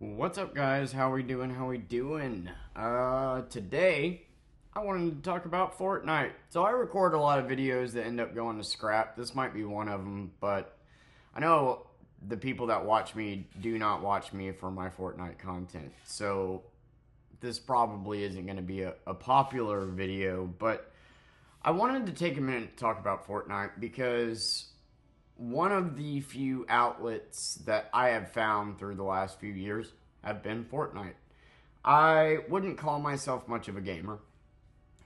What's up, guys? How we doing? Today I wanted to talk about Fortnite. So I record a lot of videos that end up going to scrap. This might be one of them, but I know the people that watch me do not watch me for my Fortnite content. So this probably isn't going to be a popular video, but I wanted to take a minute to talk about Fortnite because one of the few outlets that I have found through the last few years have been Fortnite. I wouldn't call myself much of a gamer,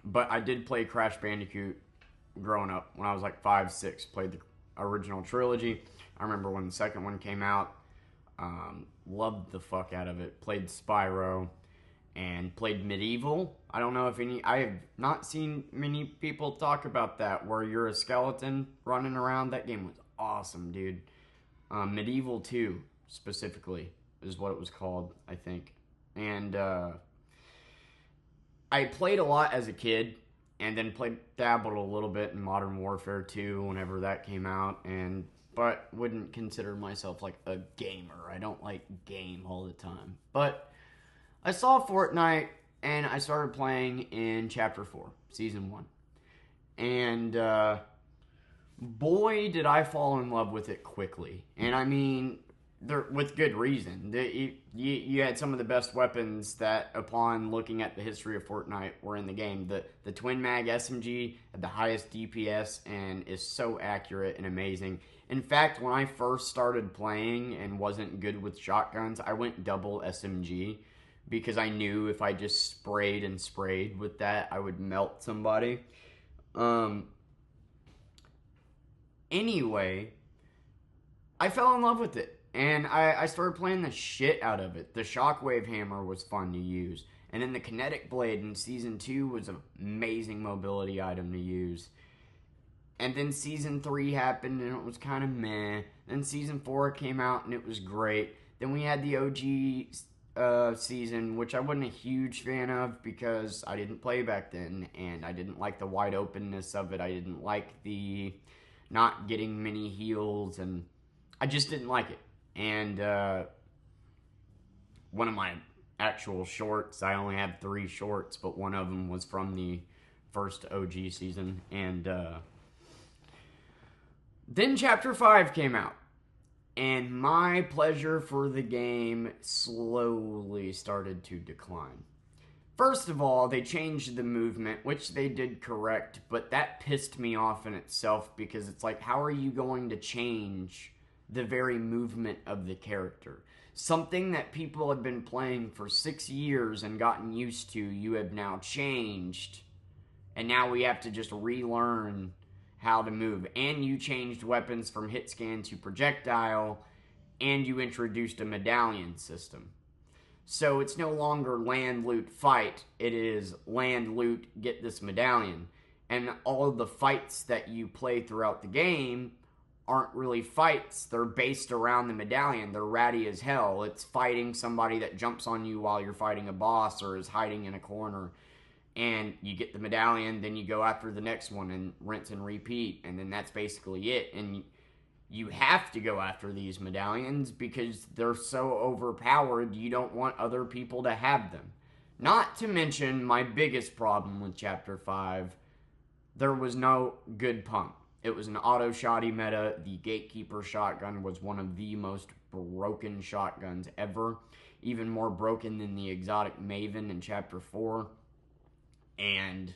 but I did play Crash Bandicoot growing up when I was like 5, 6. Played the original trilogy. I remember when the second one came out. Loved the fuck out of it. Played Spyro and played Medieval. I don't know if I have not seen many people talk about that, where you're a skeleton running around. That game was awesome, dude. Medieval 2, specifically, is what it was called, I think. And I played a lot as a kid, and then dabbled a little bit in Modern Warfare 2 whenever that came out, but wouldn't consider myself like a gamer. I don't like game all the time. But I saw Fortnite, and I started playing in Chapter 4, Season 1. And boy, did I fall in love with it quickly. And I mean, with good reason. You had some of the best weapons that, upon looking at the history of Fortnite, were in the game. The Twin Mag SMG had the highest DPS and is so accurate and amazing. In fact, when I first started playing and wasn't good with shotguns, I went double SMG because I knew if I just sprayed and sprayed with that, I would melt somebody. Anyway, I fell in love with it, and I started playing the shit out of it. The Shockwave Hammer was fun to use, and then the Kinetic Blade in Season 2 was an amazing mobility item to use. And then Season 3 happened, and it was kind of meh. Then Season 4 came out, and it was great. Then we had the OG season, which I wasn't a huge fan of because I didn't play back then, and I didn't like the wide openness of it. I didn't like the not getting many heals, and I just didn't like it. And one of my actual shorts, I only have 3 shorts, but one of them was from the first OG season. And then Chapter 5 came out, and my pleasure for the game slowly started to decline. First of all, they changed the movement, which they did correct, but that pissed me off in itself because it's like, how are you going to change the very movement of the character? Something that people have been playing for 6 years and gotten used to, you have now changed, and now we have to just relearn how to move. And you changed weapons from hit scan to projectile, and you introduced a medallion system. So it's no longer land, loot, fight. It is land, loot, get this medallion. And all of the fights that you play throughout the game aren't really fights. They're based around the medallion. They're ratty as hell. It's fighting somebody that jumps on you while you're fighting a boss or is hiding in a corner. And you get the medallion, then you go after the next one and rinse and repeat. And then that's basically it. And you have to go after these medallions because they're so overpowered, you don't want other people to have them. Not to mention my biggest problem with Chapter 5, there was no good pump. It was an auto-shotty meta. The Gatekeeper shotgun was one of the most broken shotguns ever. Even more broken than the exotic Maven in Chapter 4. And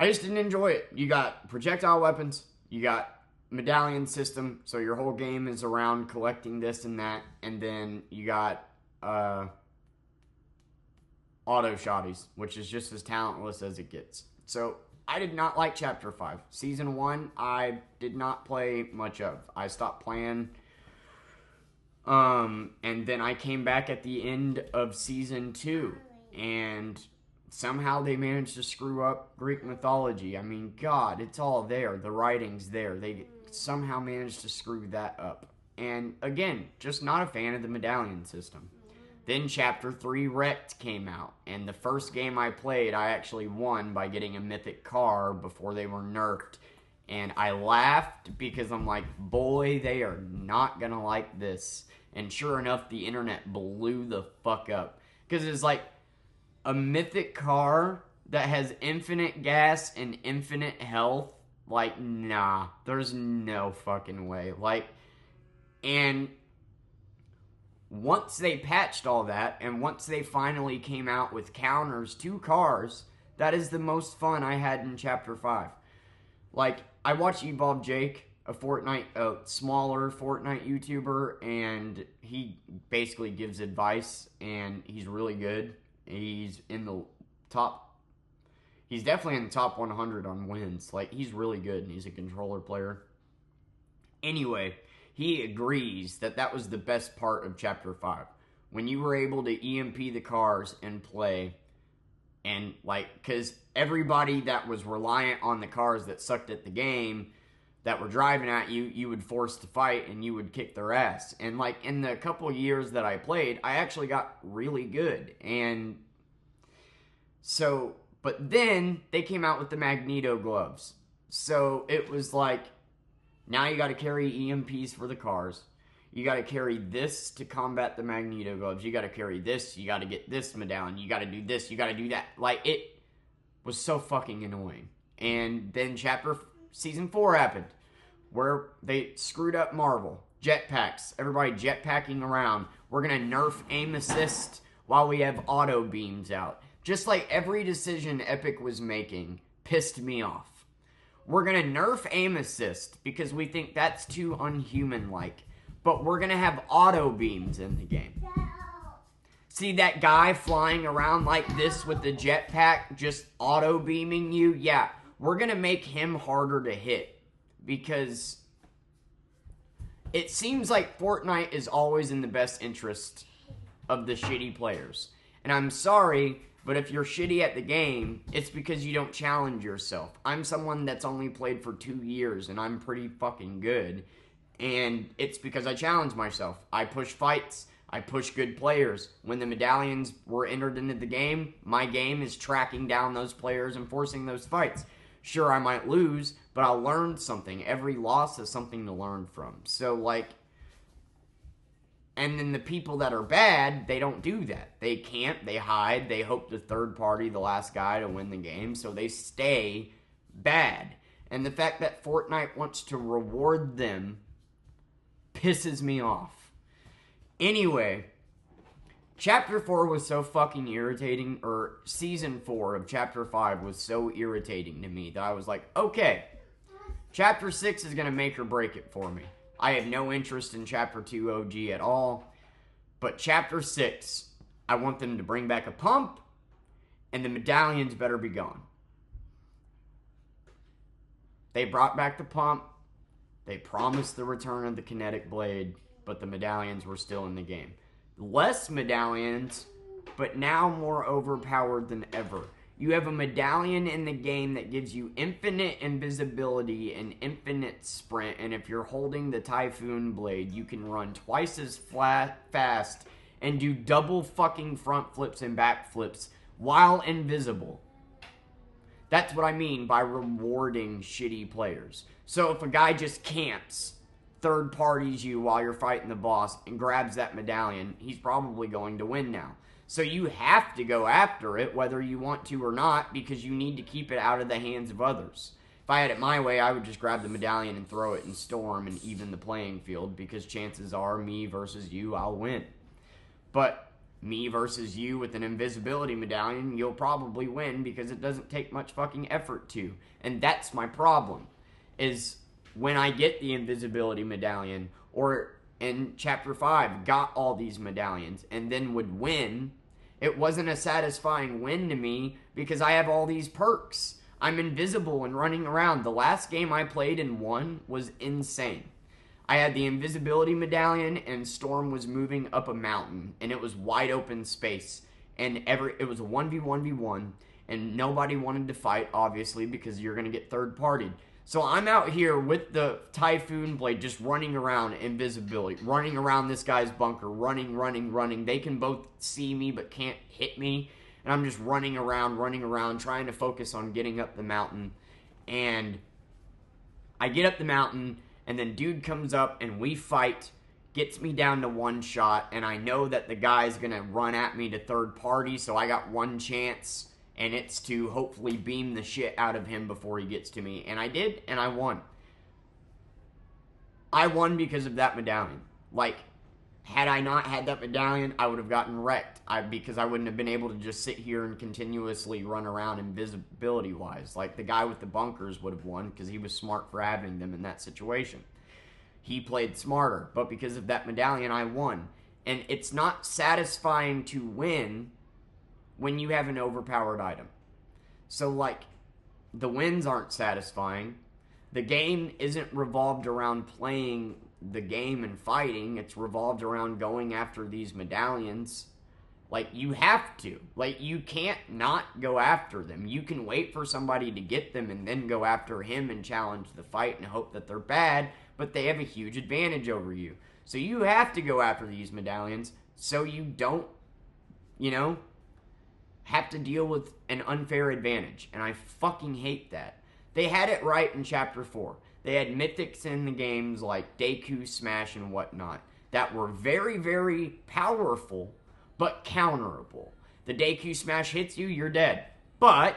I just didn't enjoy it. You got projectile weapons, you got medallion system, so your whole game is around collecting this and that, and then you got auto shotties, which is just as talentless as it gets. So I did not like Chapter 5. Season 1, I did not play much of. I stopped playing, and then I came back at the end of Season 2, and somehow they managed to screw up Greek mythology. I mean, God, it's all there. The writing's there. They somehow managed to screw that up. And again, just not a fan of the medallion system. Then Chapter 3 Wrecked came out, and the first game I played, I actually won by getting a mythic car before they were nerfed. And I laughed because I'm like, boy, they are not gonna like this. And sure enough, the internet blew the fuck up. Because it's like a mythic car that has infinite gas and infinite health. Like, nah, there's no fucking way. Like, and once they patched all that, and once they finally came out with counters to cars, that is the most fun I had in Chapter 5. Like, I watch Evolve Jake, a smaller Fortnite YouTuber, and he basically gives advice, and he's really good. He's in the top, he's definitely in the top 100 on wins. Like, he's really good, and he's a controller player. Anyway, he agrees that that was the best part of Chapter 5. When you were able to EMP the cars and play, and, like, because everybody that was reliant on the cars that sucked at the game, that were driving at you, you would force to fight, and you would kick their ass. And, like, in the couple of years that I played, I actually got really good. And so, but then they came out with the Magneto gloves. So it was like, now you got to carry EMPs for the cars. You got to carry this to combat the Magneto gloves. You got to carry this. You got to get this medallion. You got to do this. You got to do that. Like, it was so fucking annoying. And then Season 4 happened, where they screwed up Marvel. Jetpacks. Everybody jetpacking around. We're going to nerf aim assist while we have auto beams out. Just like every decision Epic was making pissed me off. We're going to nerf aim assist because we think that's too unhuman-like. But we're going to have auto beams in the game. See that guy flying around like this with the jetpack just auto beaming you? Yeah, we're going to make him harder to hit. Because it seems like Fortnite is always in the best interest of the shitty players. And I'm sorry, but if you're shitty at the game, it's because you don't challenge yourself. I'm someone that's only played for 2 years, and I'm pretty fucking good. And it's because I challenge myself. I push fights. I push good players. When the medallions were entered into the game, my game is tracking down those players and forcing those fights. Sure, I might lose, but I'll learn something. Every loss is something to learn from. So, like, and then the people that are bad, they don't do that. They can't, they hide, they hope the third party, the last guy, to win the game, so they stay bad. And the fact that Fortnite wants to reward them pisses me off. Anyway, Chapter 4 was so fucking irritating, or Season 4 of Chapter 5 was so irritating to me that I was like, okay, Chapter 6 is going to make or break it for me. I have no interest in Chapter 2 OG at all, but Chapter 6, I want them to bring back a pump, and the medallions better be gone. They brought back the pump. They promised the return of the kinetic blade, but the medallions were still in the game. Less medallions, but now more overpowered than ever. You have a medallion in the game that gives you infinite invisibility and infinite sprint, and if you're holding the Typhoon Blade, you can run twice as fast and do double fucking front flips and back flips while invisible. That's what I mean by rewarding shitty players. So if a guy just camps, third parties you while you're fighting the boss, and grabs that medallion, he's probably going to win now. So you have to go after it, whether you want to or not, because you need to keep it out of the hands of others. If I had it my way, I would just grab the medallion and throw it in Storm and even the playing field, because chances are, me versus you, I'll win. But me versus you with an invisibility medallion, you'll probably win, because it doesn't take much fucking effort to. And that's my problem, is when I get the invisibility medallion, or in Chapter 5, got all these medallions, and then would win, it wasn't a satisfying win to me, because I have all these perks. I'm invisible and running around. The last game I played and won was insane. I had the invisibility medallion, and Storm was moving up a mountain, and it was wide open space, and it was a 1v1v1, and nobody wanted to fight, obviously, because you're going to get third-partied. So I'm out here with the Typhoon Blade just running around invisibility, running around this guy's bunker, running. They can both see me but can't hit me, and I'm just running around, trying to focus on getting up the mountain, and I get up the mountain, and then dude comes up, and we fight, gets me down to one shot, and I know that the guy's going to run at me to third party, so I got one chance, and it's to hopefully beam the shit out of him before he gets to me. And I did, and I won. I won because of that medallion. Like, had I not had that medallion, I would have gotten wrecked. Because I wouldn't have been able to just sit here and continuously run around invisibility-wise. Like, the guy with the bunkers would have won because he was smart for having them in that situation. He played smarter, but because of that medallion, I won. And it's not satisfying to win when you have an overpowered item. So, like, the wins aren't satisfying. The game isn't revolved around playing the game and fighting. It's revolved around going after these medallions. Like, you have to. Like, you can't not go after them. You can wait for somebody to get them and then go after him and challenge the fight and hope that they're bad, but they have a huge advantage over you. So you have to go after these medallions so you don't, have to deal with an unfair advantage. And I fucking hate that. They had it right in Chapter 4. They had mythics in the games like Deku, Smash, and whatnot that were very, very powerful, but counterable. The Deku Smash hits you, you're dead. But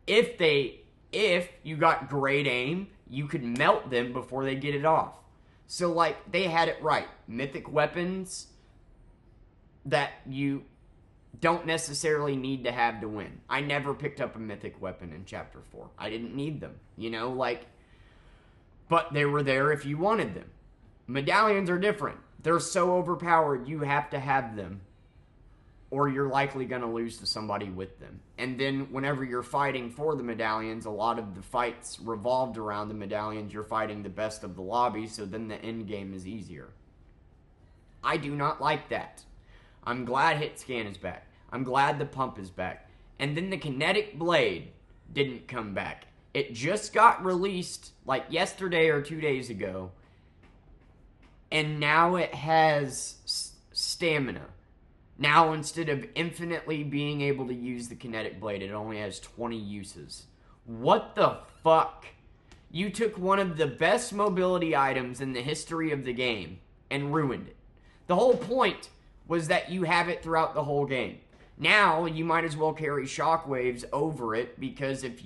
if you got great aim, you could melt them before they get it off. So, like, they had it right. Mythic weapons that you don't necessarily need to have to win. I never picked up a mythic weapon in Chapter 4. I didn't need them, but they were there if you wanted them. Medallions are different. They're so overpowered, you have to have them, or you're likely going to lose to somebody with them. And then whenever you're fighting for the medallions, a lot of the fights revolved around the medallions. You're fighting the best of the lobby, so then the end game is easier. I do not like that. I'm glad hit scan is back. I'm glad the pump is back. And then the kinetic blade didn't come back. It just got released like yesterday or 2 days ago. And now it has stamina. Now instead of infinitely being able to use the kinetic blade, it only has 20 uses. What the fuck? You took one of the best mobility items in the history of the game and ruined it. The whole point was that you have it throughout the whole game. Now, you might as well carry shockwaves over it, because if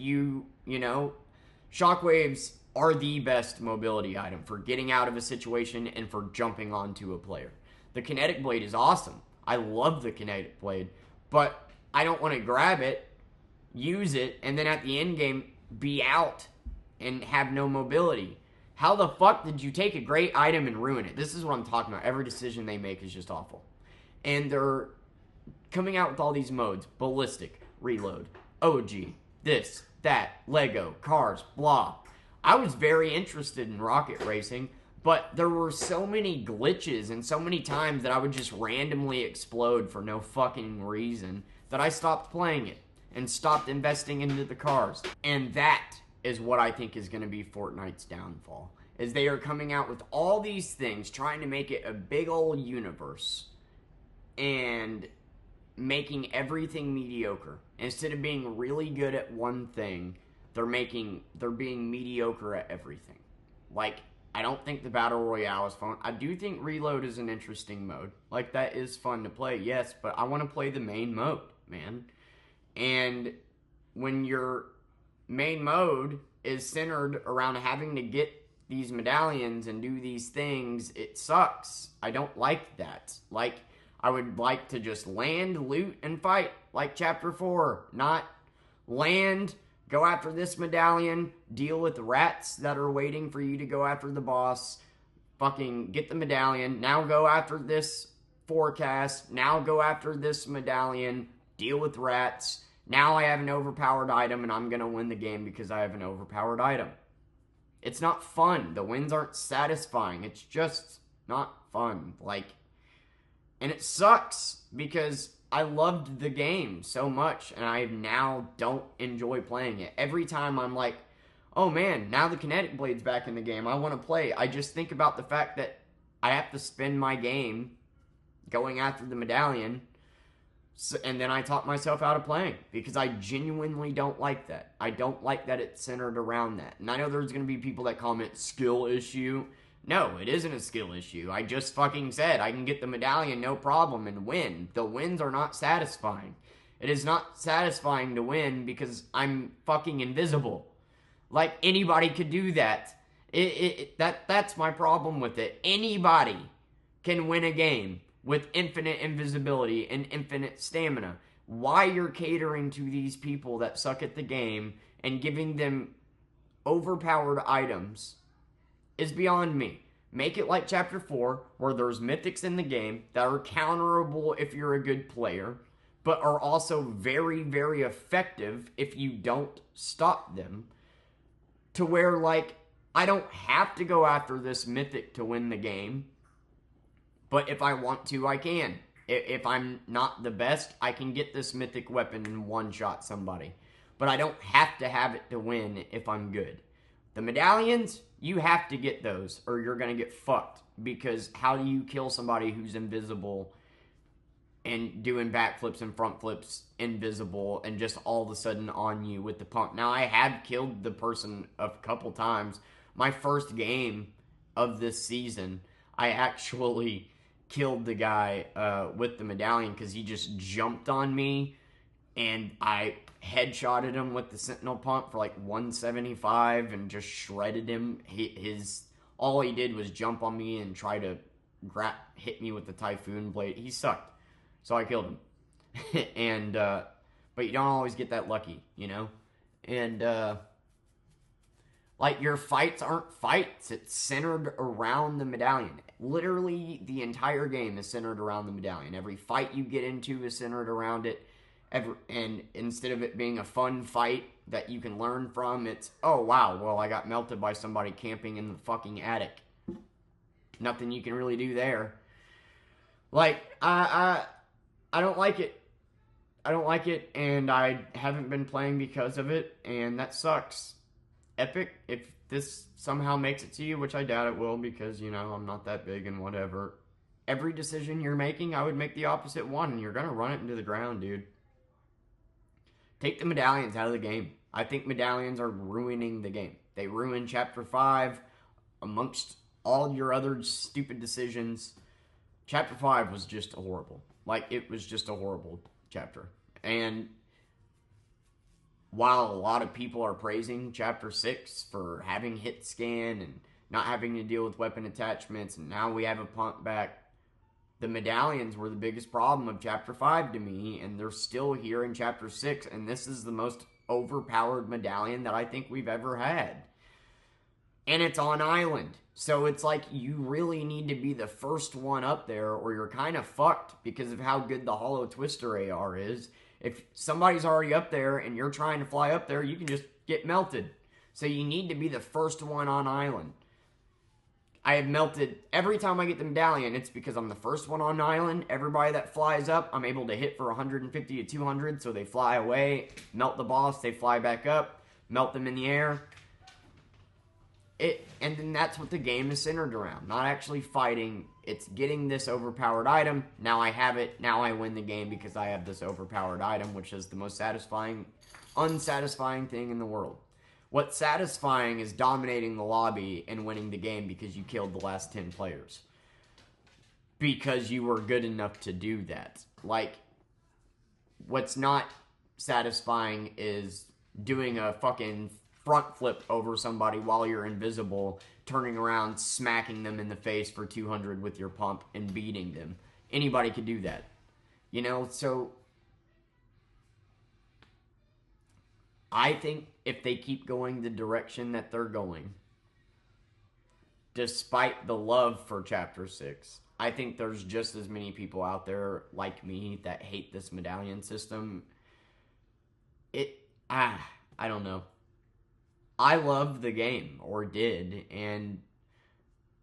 shockwaves are the best mobility item for getting out of a situation and for jumping onto a player. The kinetic blade is awesome. I love the kinetic blade, but I don't want to grab it, use it, and then at the end game be out and have no mobility. How the fuck did you take a great item and ruin it? This is what I'm talking about. Every decision they make is just awful. And they're coming out with all these modes. Ballistic, reload, OG, this, that, Lego, cars, blah. I was very interested in rocket racing, but there were so many glitches and so many times that I would just randomly explode for no fucking reason that I stopped playing it and stopped investing into the cars. And that is what I think is going to be Fortnite's downfall, is they are coming out with all these things, trying to make it a big old universe, and making everything mediocre. Instead of being really good at one thing, they're being mediocre at everything. Like, I don't think the Battle Royale is fun. I do think Reload is an interesting mode. Like, that is fun to play, yes, but I want to play the main mode, man. And when your main mode is centered around having to get these medallions and do these things, it sucks. I don't like that. Like, I would like to just land, loot, and fight, like Chapter 4. Not land, go after this medallion, deal with the rats that are waiting for you to go after the boss, fucking get the medallion, now go after this forecast, now go after this medallion, deal with rats, now I have an overpowered item and I'm gonna win the game because I have an overpowered item. It's not fun. The wins aren't satisfying. It's just not fun. And it sucks because I loved the game so much and I now don't enjoy playing it. Every time I'm like, oh man, now the kinetic blade's back in the game, I want to play. I just think about the fact that I have to spend my game going after the medallion So, and then I talked myself out of playing because I genuinely don't like that. I don't like that it's centered around that. And I know there's going to be people that comment skill issue. No, it isn't a skill issue. I just fucking said I can get the medallion no problem and win. The wins are not satisfying. It is not satisfying to win because I'm fucking invisible. Like, anybody could do that. That's my problem with it. Anybody can win a game with infinite invisibility and infinite stamina. Why you're catering to these people that suck at the game and giving them overpowered items is beyond me. Make it like Chapter 4, where there's mythics in the game that are counterable if you're a good player, but are also very, very effective if you don't stop them. To where, like, I don't have to go after this mythic to win the game, but if I want to, I can. If I'm not the best, I can get this mythic weapon and one-shot somebody. But I don't have to have it to win if I'm good. The medallions, you have to get those or you're going to get fucked. Because how do you kill somebody who's invisible and doing backflips and front flips invisible and just all of a sudden on you with the pump? Now, I have killed the person a couple times. My first game of this season, I actually killed the guy with the medallion because he just jumped on me and I headshotted him with the sentinel pump for like 175 and just shredded him. All he did was jump on me and try to hit me with the typhoon blade. He sucked, so I killed him. And but you don't always get that lucky, you know. And like, your fights aren't fights. It's centered around the medallion. Literally, the entire game is centered around the medallion. Every fight you get into is centered around it. And instead of it being a fun fight that you can learn from, it's, oh, wow, well, I got melted by somebody camping in the fucking attic. Nothing you can really do there. Like, I don't like it. I don't like it, and I haven't been playing because of it, and that sucks. Epic, if this somehow makes it to you, which I doubt it will because, you know, I'm not that big and whatever. Every decision you're making, I would make the opposite one, and you're going to run it into the ground, dude. Take the medallions out of the game. I think medallions are ruining the game. They ruin Chapter 5 amongst all your other stupid decisions. Chapter 5 was just horrible. Like, it was just a horrible chapter. And while a lot of people are praising Chapter 6 for having hit scan and not having to deal with weapon attachments, and now we have a pump back, the medallions were the biggest problem of Chapter 5 to me, and they're still here in Chapter 6, and this is the most overpowered medallion that I think we've ever had. And it's on island. So it's like, you really need to be the first one up there, or you're kind of fucked because of how good the Hollow Twister AR is. If somebody's already up there and you're trying to fly up there, you can just get melted. So you need to be the first one on island. I have melted every time I get the medallion. It's because I'm the first one on island. Everybody that flies up, I'm able to hit for 150 to 200, so they fly away, melt the boss, they fly back up, melt them in the air. And then that's what the game is centered around. Not actually fighting. It's getting this overpowered item. Now I have it. Now I win the game because I have this overpowered item, which is the most satisfying, unsatisfying thing in the world. What's satisfying is dominating the lobby and winning the game because you killed the last 10 players. Because you were good enough to do that. Like, what's not satisfying is doing a fucking front flip over somebody while you're invisible, turning around, smacking them in the face for 200 with your pump, and beating them. Anybody could do that. You know, so I think if they keep going the direction that they're going, despite the love for Chapter 6, I think there's just as many people out there like me that hate this medallion system. I don't know. I love the game, or did, and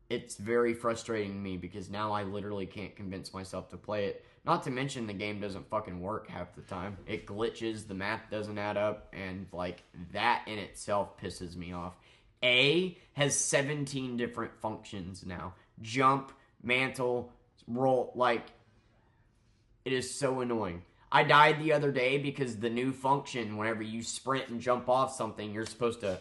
it's very frustrating to me because now I literally can't convince myself to play it. Not to mention the game doesn't fucking work half the time. It glitches, the math doesn't add up, and like, that in itself pisses me off. A has 17 different functions now. Jump, mantle, roll, like, it is so annoying. I died the other day because the new function, whenever you sprint and jump off something, you're supposed to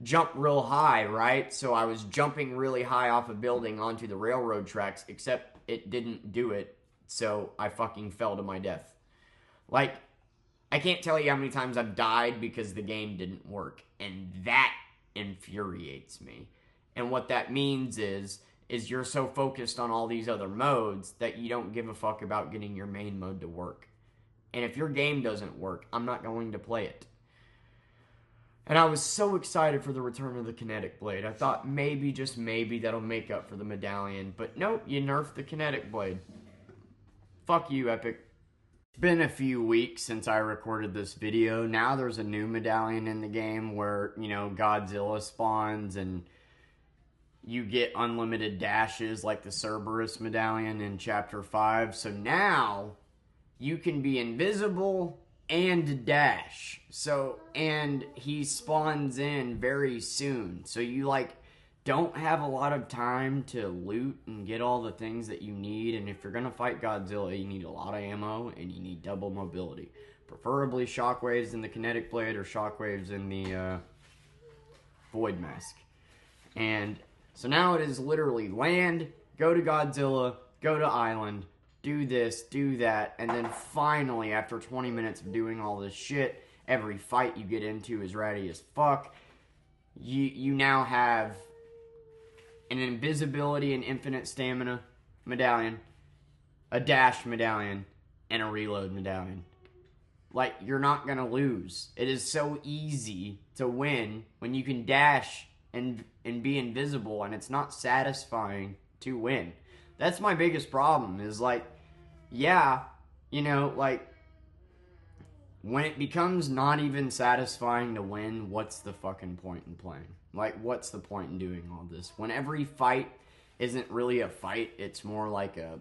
jump real high, right? So I was jumping really high off a building onto the railroad tracks, except it didn't do it, so I fucking fell to my death. Like, I can't tell you how many times I've died because the game didn't work, and that infuriates me. And what that means is you're so focused on all these other modes that you don't give a fuck about getting your main mode to work. And if your game doesn't work, I'm not going to play it. And I was so excited for the return of the kinetic blade. I thought maybe, just maybe, that'll make up for the medallion. But nope, you nerfed the kinetic blade. Fuck you, Epic. It's been a few weeks since I recorded this video. Now there's a new medallion in the game where, you know, Godzilla spawns and you get unlimited dashes like the Cerberus medallion in Chapter 5. So now you can be invisible and dash. So, and he spawns in very soon. So you, like, don't have a lot of time to loot and get all the things that you need. And if you're going to fight Godzilla, you need a lot of ammo and you need double mobility. Preferably shockwaves in the kinetic blade or shockwaves in the void mask. And so now it is literally land, go to Godzilla, go to island, do this, do that, and then finally, after 20 minutes of doing all this shit, every fight you get into is ratty as fuck. You now have an invisibility and infinite stamina medallion, a dash medallion, and a reload medallion. Like, you're not gonna lose. It is so easy to win when you can dash and be invisible, and it's not satisfying to win. That's my biggest problem, is like, yeah, you know, like, when it becomes not even satisfying to win, what's the fucking point in playing? Like, what's the point in doing all this? When every fight isn't really a fight, it's more like a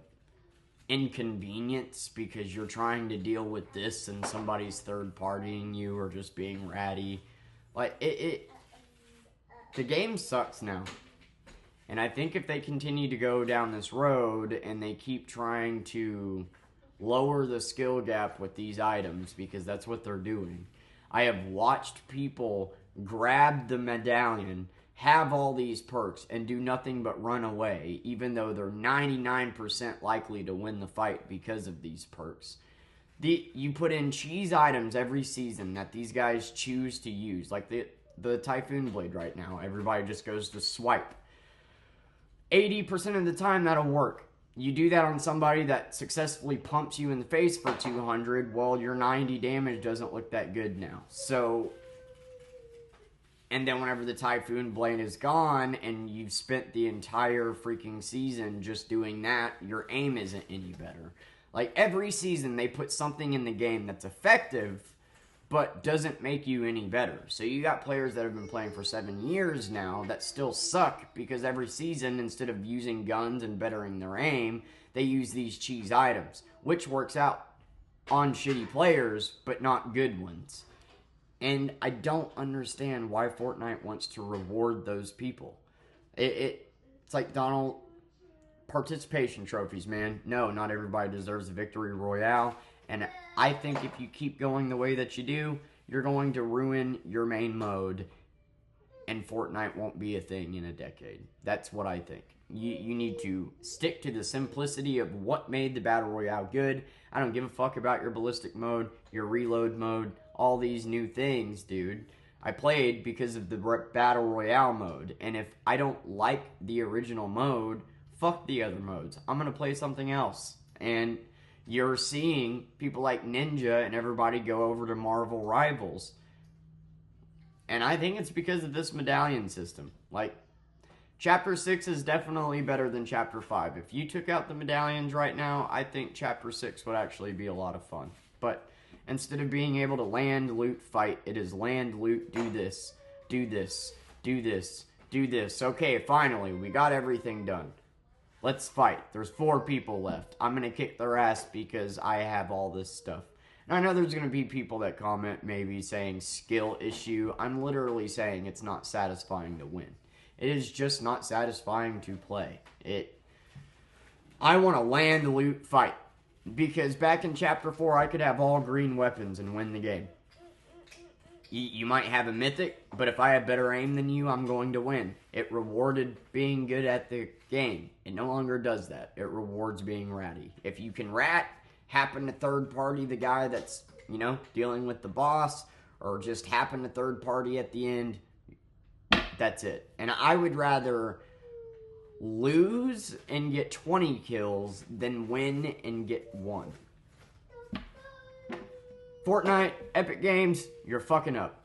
inconvenience because you're trying to deal with this and somebody's third-partying you or just being ratty. Like, the game sucks now. And I think if they continue to go down this road and they keep trying to lower the skill gap with these items, because that's what they're doing. I have watched people grab the medallion, have all these perks, and do nothing but run away, even though they're 99% likely to win the fight because of these perks. You put in cheese items every season that these guys choose to use, like the Typhoon Blade right now. Everybody just goes to swipe. 80% of the time, that'll work. You do that on somebody that successfully pumps you in the face for 200, well, your 90 damage doesn't look that good now. So, and then whenever the Typhoon Blade is gone, and you've spent the entire freaking season just doing that, your aim isn't any better. Like, every season, they put something in the game that's effective, but doesn't make you any better. So you got players that have been playing for 7 years now that still suck because every season, instead of using guns and bettering their aim, they use these cheese items, which works out on shitty players, but not good ones. And I don't understand why Fortnite wants to reward those people. It's like, Donald, participation trophies, man. No, not everybody deserves a victory royale. And I think if you keep going the way that you do, you're going to ruin your main mode, and Fortnite won't be a thing in a decade. That's what I think. You need to stick to the simplicity of what made the Battle Royale good. I don't give a fuck about your ballistic mode, your reload mode, all these new things, dude. I played because of the Battle Royale mode, and if I don't like the original mode, fuck the other modes. I'm going to play something else. And you're seeing people like Ninja and everybody go over to Marvel Rivals. And I think it's because of this medallion system. Like, Chapter 6 is definitely better than Chapter 5. If you took out the medallions right now, I think Chapter 6 would actually be a lot of fun. But instead of being able to land, loot, fight, it is land, loot, do this, do this, do this, do this. Okay, finally, we got everything done. Let's fight. There's 4 people left. I'm going to kick their ass because I have all this stuff. And I know there's going to be people that comment maybe saying skill issue. I'm literally saying it's not satisfying to win. It is just not satisfying to play. I want to land, loot, fight. Because back in Chapter 4, I could have all green weapons and win the game. You might have a mythic, but if I have better aim than you, I'm going to win. It rewarded being good at the game. It no longer does that. It rewards being ratty. If you can rat, happen to third party the guy that's, dealing with the boss, or just happen to third party at the end, that's it. And I would rather lose and get 20 kills than win and get 1. Fortnite, Epic Games, you're fucking up.